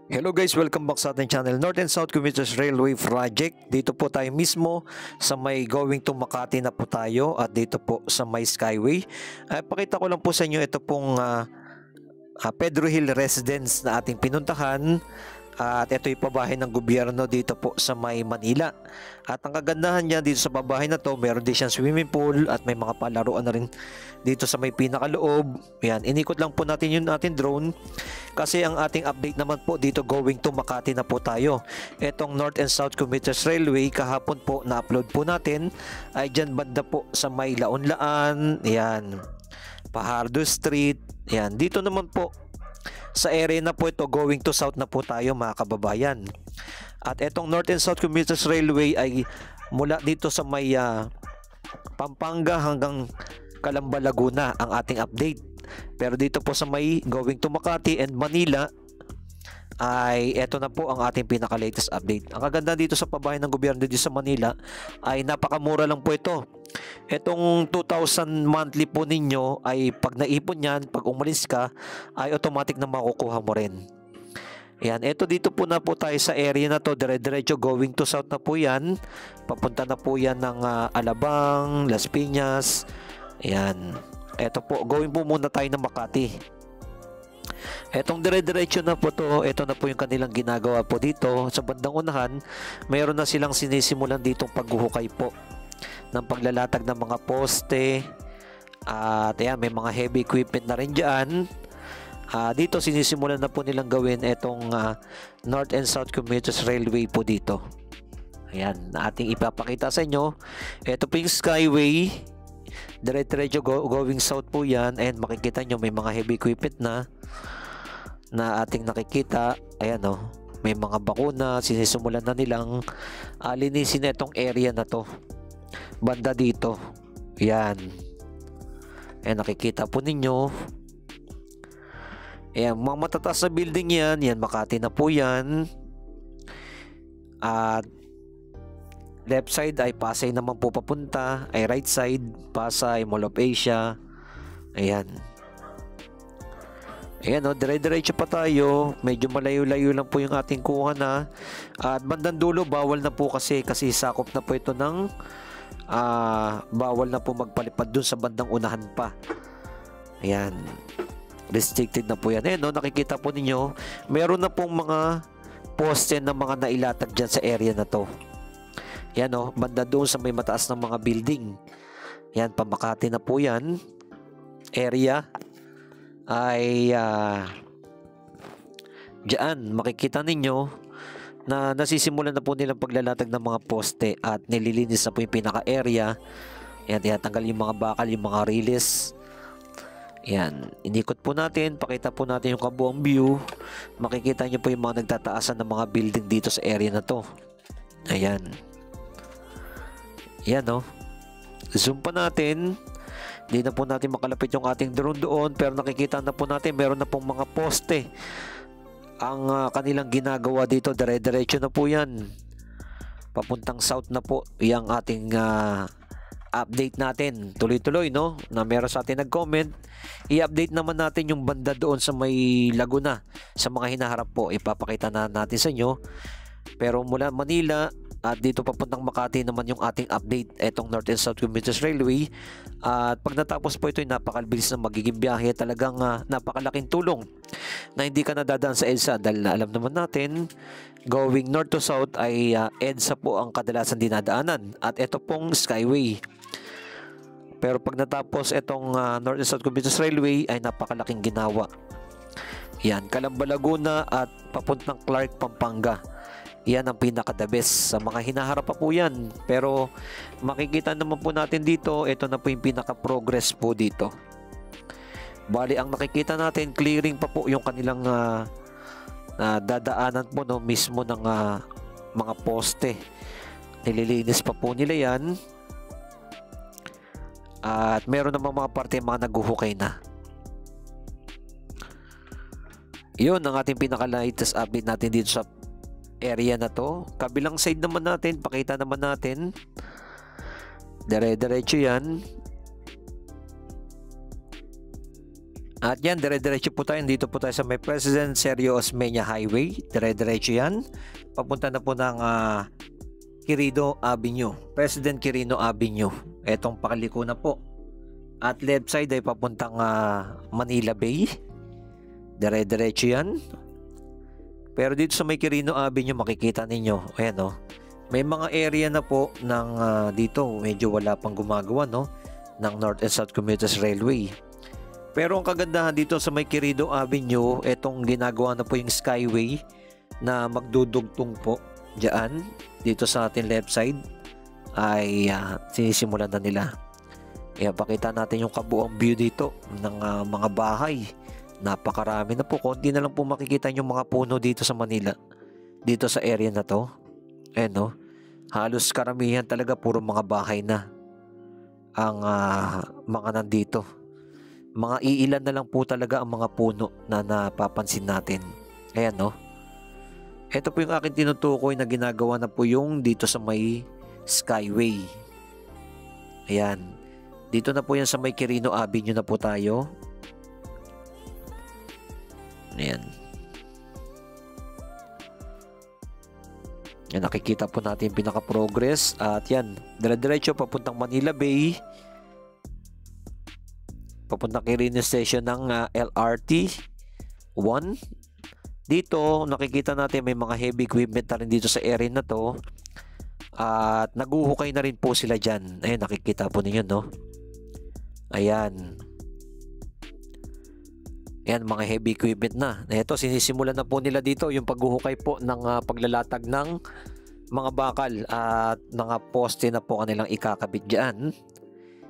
Hello guys, welcome back sa ating channel, North and South Commuters Railway Project. Dito po tayo mismo sa may going to Makati na po tayo at dito po sa may Skyway. Pakita ko lang po sa inyo ito pong Pedro Hill Residence na ating pinuntahan. At ito yung pabahay ng gobyerno dito po sa may Manila. At ang kagandahan niya dito sa pabahay na to, meron din siyang swimming pool at may mga palaruan na rin dito sa may pinakaloob. Yan, inikot lang po natin yung ating drone kasi ang ating update naman po dito going to Makati na po tayo. Etong North and South Commuters Railway kahapon po na-upload po natin ay dyan banda po sa may Laon-Laan, yan, Fajardo Street, yan, dito naman po sa area na po ito, going to south na po tayo mga kababayan. At etong North and South Commuters Railway ay mula dito sa may Pampanga hanggang Calamba, Laguna ang ating update. Pero dito po sa may going to Makati and Manila ay eto na po ang ating pinaka-latest update. Ang kaganda dito sa pabahay ng gobyerno dito sa Manila ay napakamura lang po ito. Etong 2,000 monthly po ninyo ay pag naipon yan, pag umalis ka ay automatic na makukuha mo rin. Yan, eto dito po na po tayo sa area na to, dire-diretso going to south na po yan. Papunta na po yan ng Alabang, Las Piñas. Yan, eto po, going po muna tayo ng Makati. Etong dire-diretso na po to, ito na po yung kanilang ginagawa po dito. Sa bandang unahan, mayroon na silang sinisimulan ditong paghuhukay po ng paglalatag ng mga poste. At ayan, may mga heavy equipment na rin dyan. Dito sinisimulan na po nilang gawin itong North and South Commuters Railway po dito. Ayan, ating ipapakita sa inyo. Ito po yung Skyway. Dire-diretso going south po yan. And makikita nyo may mga heavy equipment na ating nakikita. Ayan o, may mga bakuna. Sinisimulan na nilang linisin itong area na to, banda dito. Yan, ayan, nakikita po ninyo. Ayan, mga matataas na building yan. Yan, Makati na po yan. At left side ay Pasay naman po papunta. Ay right side, Pasay, Mall of Asia. Ayan. Ayan o, dire-diretso pa tayo. Medyo malayo-layo lang po yung ating kuha na. At bandang dulo, bawal na po kasi sakop na po ito ng bawal na po magpalipad dun sa bandang unahan pa. Ayan, restricted na po yan. Ayan o, nakikita po ninyo, meron na pong mga poste na mga nailatag dyan sa area na to. Yan o, banda doon sa may mataas ng mga building. Yan, Pamakati na po yan. Area ay dyan makikita ninyo na nasisimulan na po nilang paglalatag ng mga poste at nililinis na po yung pinaka-area. Yan, tinatanggal yung mga bakal, yung mga release. Yan, inikot po natin, pakita po natin yung kabuang view. Makikita nyo po yung mga nagtataasan ng mga building dito sa area na to. Ayan. Yan o. Zoom pa natin. Hindi na po natin makalapit yung ating drone doon, pero nakikita na po natin meron na pong mga poste. Ang kanilang ginagawa dito, dire-diretso na po yan. Papuntang south na po yung ating update natin. Tuloy-tuloy, no? Na meron sa atin nag-comment. I-update naman natin yung banda doon sa may Laguna. Sa mga hinaharap po, ipapakita na natin sa inyo. Pero mula Manila at dito papuntang Makati naman yung ating update, etong North and South Commuters Railway. At pag natapos po ito ay napakabilis na magiging biyahe. Talagang napakalaking tulong na hindi ka nadadaan sa EDSA dahil alam naman natin going north to south ay EDSA po ang kadalasan dinadaanan at ito pong Skyway. Pero pag natapos itong North and South Commuters Railway ay napakalaking ginawa. Yan, Calamba, Laguna at papuntang Clark, Pampanga. Yan ang pinaka-the best. Sa mga hinaharap pa po yan. Pero makikita naman po natin dito, ito na po yung pinaka-progress po dito. Bali, ang nakikita natin, clearing pa po yung kanilang dadaanan po, no, mismo ng mga poste. Nililinis pa po nila yan. At meron naman mga parte mga naghuhukay na. Yun ang ating pinaka-latest update natin dito sa area na to. Kabilang side naman natin, pakita naman natin. Dire-diretso yan. At yan, dire-diretso po tayo. Dito po tayo sa may President Sergio Osmeña Highway. Dire-diretso yan. Papunta na po ng Quirino Avenue. President Quirino Avenue. Etong pakaliko na po. At left side ay papuntang Manila Bay. Dire-diretso yan. Pero dito sa may Quirino Avenue makikita ninyo. Ayan o. May mga area na po ng dito. Medyo wala pang gumagawa no. Ng North and South Commuters Railway. Pero ang kagandahan dito sa may Quirino Avenue, etong ginagawa na po yung Skyway na magdudugtong po dyan, dito sa ating left side, ay sinisimulan na nila. Kaya pakita natin yung kabuang view dito ng mga bahay. Napakarami na po, konti na lang po makikita yung mga puno dito sa Manila. Dito sa area na to. Ayan no, halos karamihan talaga puro mga bahay na ang mga nandito. Mga iilan na lang po talaga ang mga puno na napapansin natin. Ayan no. Ito po yung aking tinutukoy na ginagawa na po yung dito sa may Skyway. Ayan. Dito na po yan sa may Quirino Avenue na po tayo. Ayan. Yan, nakikita po natin yung pinaka-progress. At yan, dire-diretso papuntang Manila Bay. Papuntang Quirino Station ng LRT 1. Dito nakikita natin may mga heavy equipment na rin dito sa area na to. At naguhukay na rin po sila dyan. Ayan, nakikita po ninyo no. Ayan. Ayan, mga heavy equipment na. Ito, sinisimulan na po nila dito yung paghuhukay po ng paglalatag ng mga bakal at mga poste na po kanilang ikakabit dyan.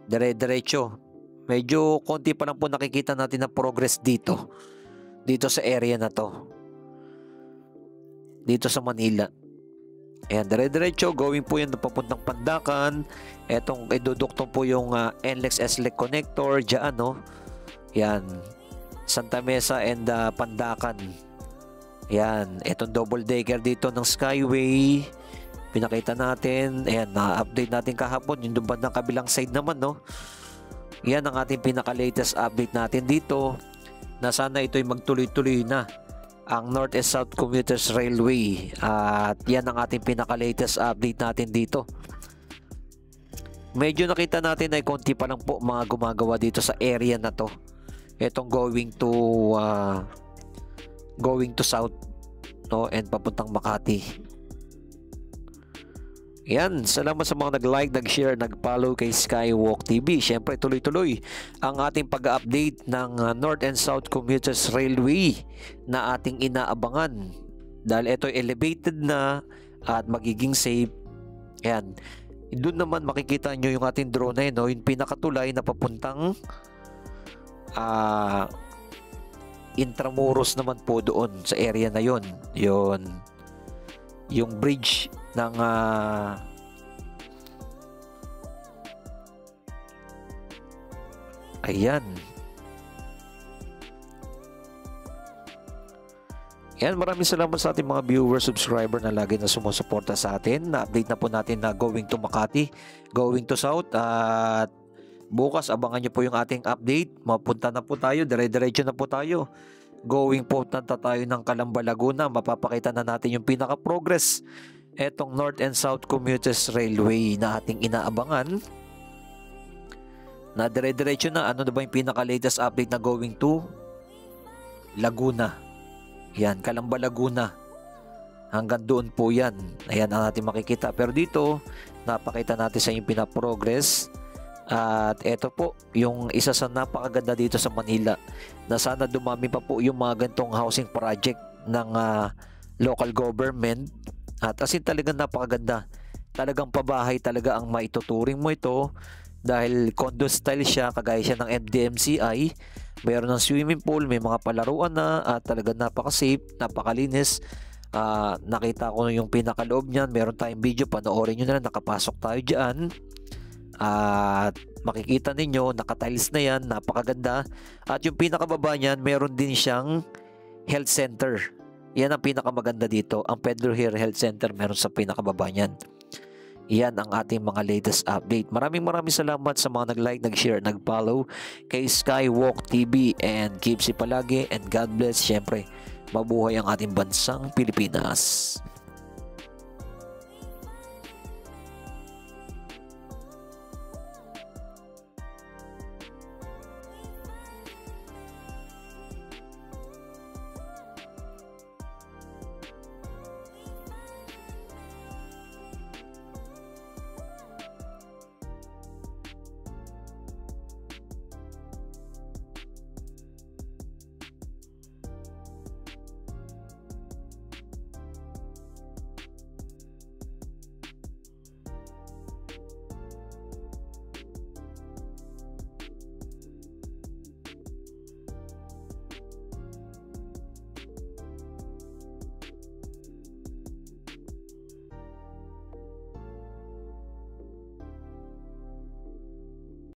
Dire-diretso. Medyo konti pa lang po nakikita natin na progress dito. Dito sa area na to. Dito sa Manila. Ayan, dire-diretso. Going po yan papuntang Pandacan. Etong iduduktong po yung NLEX SLEC connector. Diyan, no? Yan. Santa Mesa and Pandacan. Yan. Etong double decker dito ng Skyway. Pinakita natin. Ayan, na-update natin kahapon. Yung dumban ng kabilang side naman, no? Yan ang ating pinaka-latest update natin dito. Na sana ito'y magtuloy-tuloy na ang North and South Commuters Railway. At yan ang ating pinaka-latest update natin dito. Medyo nakita natin ay konti pa lang po mga gumagawa dito sa area na to. Itong going to south no, and papuntang Makati. Yan, salamat sa mga nag-like, nag-share, nag-follow kay Skywalk TV. Siyempre tuloy-tuloy ang ating pag-update ng North and South Commuters Railway na ating inaabangan. Dahil ito elevated na at magiging safe. Yan. Doon naman makikita nyo yung ating drone na yun, no? Yung pinakatulay na papuntang Intramuros naman po doon sa area na yon. Yung bridge ng ayan. Yan, maraming salamat sa ating mga viewer, subscriber na lagi na sumusuporta sa atin. Na-update na po natin na going to Makati, going to South, at bukas abangan nyo po yung ating update. Mapunta na po tayo, dire-diretso na po tayo. Going po na tayo ng Calamba, Laguna. Mapapakita na natin yung pinaka-progress etong North and South Commuters Railway na ating inaabangan. Na dire-diretso na, ano na ba yung pinaka-latest update na going to Laguna. Yan, Calamba, Laguna. Hanggang doon po yan. Ayan ang natin makikita. Pero dito, napakita natin sa yung pinaprogress. At ito po, yung isa sa napakaganda dito sa Manila. Na sana dumami pa po yung mga gantong housing project ng local government. At as in talagang napakaganda. Talagang pabahay talaga ang maituturing mo ito. Dahil condo style siya, kagaya siya ng MDMCI. Mayroon ng swimming pool, may mga palaruan na, at talagang napaka-safe, napakalinis. Nakita ko yung pinakaloob niyan, meron tayong video, panoorin nyo na lang, nakapasok tayo dyan. At makikita ninyo, nakatiles na yan, napakaganda. At yung pinakababa niyan, meron din siyang health center. Yan ang pinakamaganda dito, ang Pedro Here Health Center meron sa pinakababa niyan. Yan ang ating mga latest update. Maraming salamat sa mga nag-like, nag-share, nag-follow kay Skywalk TV, and keep safe palagi, and God bless. Syempre, mabuhay ang ating bansang Pilipinas.